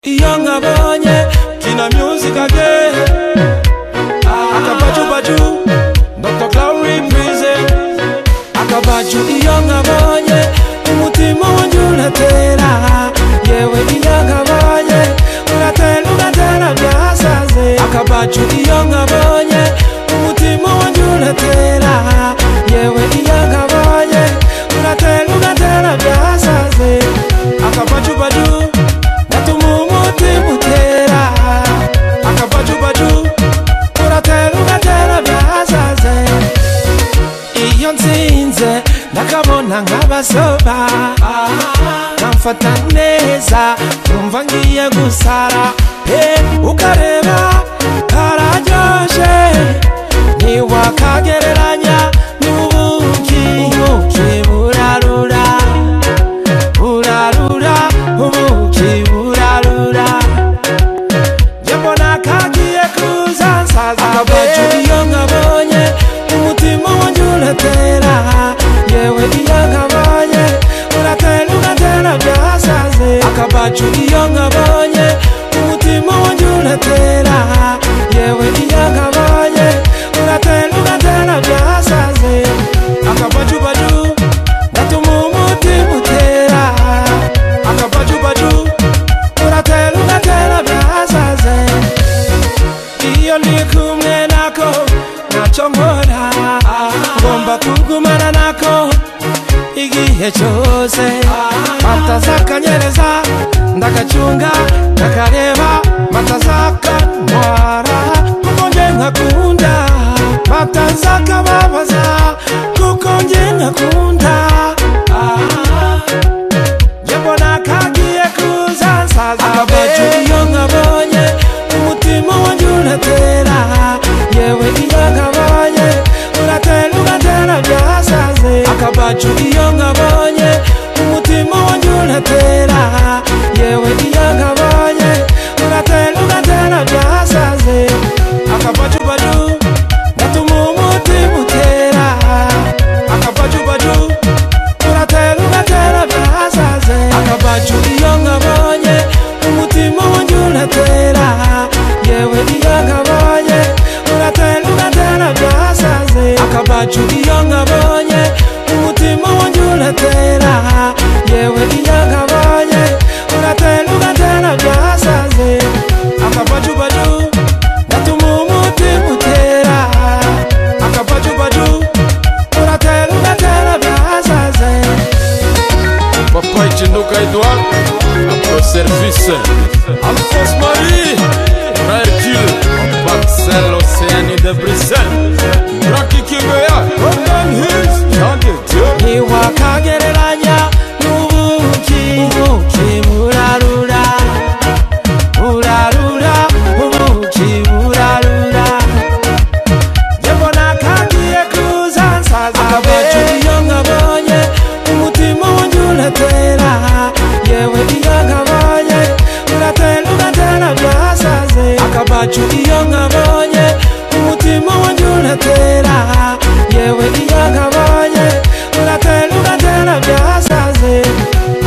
Young Abonye, Kina Music again. Akabaju Baju, Dr. Cloud represent. Akabaju Young Abonye, umutima wanjye uratera. Yewe Young Abonye, uratera byasaze. Akabaju Young Abonye, umutima wanjye uratera. Yewe Young Abonye, uratera byasaze. Akabaju Baju. Nakabona nk'abasoba kamfata neza numva ngiye gusara ukareba kararyoshe ntiwakagereranya n'ubuki burarura ubuki burarura njye mbona kagiye kuzansaza. Akabaju iyo nkabonye umutima wanjye uratera. Yewe Young Abonye, uratera byasaze. Akabaju iyo nkabonye umutima wanjye uratera. Yewe Young Abonye, uratera byasaze. Akabaju Baju, gatuma umutima utera. Akabaju Baju, uratera byasaze. Iyo ndi kumwe nako ntacyo nkora, ngomba kugumana nako igihe cyose. Matazakanyereza ndagacunga ndakareba, matazakantwara kuko njye nkakunda, matazakababaza kuko njye nkakunda. Njye mbona kagiye kuzansaza. Akabaju iyo nkabonye umutima wanjye uratera. Yewe Young Abonye, uratera byasaze. Akabaju iyo nkabonye umutima wanjye uratera. Yewe Young Abonye, uratera byasaze. Akabaju Baju, gatuma umutima utera. Akabaju Baju, uratera byasaze. Akabaju iyo nkabonye umutima wanjye uratera. Yewe Young Abonye, uratera byasaze. Akabaju iyo nkabonye umutima wanjye uratera. Yewe Young Abonye, uratera byasaze. Akabaju Baju, gatuma umutima utera. Akabaju Baju, uratera byasaze. Papa Ichinduka Edouard, après service Alphonse Marie, Frère Kill, Baxel Océanie de Bruxelles, Draki Kibeya, Golden Hills, Jean de Dieu. Ntiwakagereranya n'ubuki burarura ubuki burarura. Njye mbona kagiye kuzansaza. Akabaju iyo nkabonye umutima wanjye uratera. Yewe Young Abonye, uratera byasaze. Akabaju iyo nkabonye umutima wanjye uratera. Yewe Young Abonye, uratera byasaze.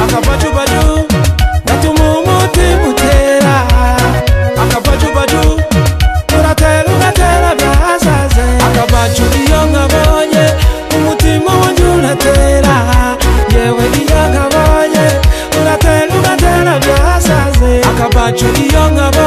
Akabaju Baju, gatuma umutima utera. Akabaju Baju, uratera byasaze. Akabaju iyo nkabonye umutima wanjye uratera. Yewe Young Abonye, uratera byasaze. Akabaju iyo nkabonye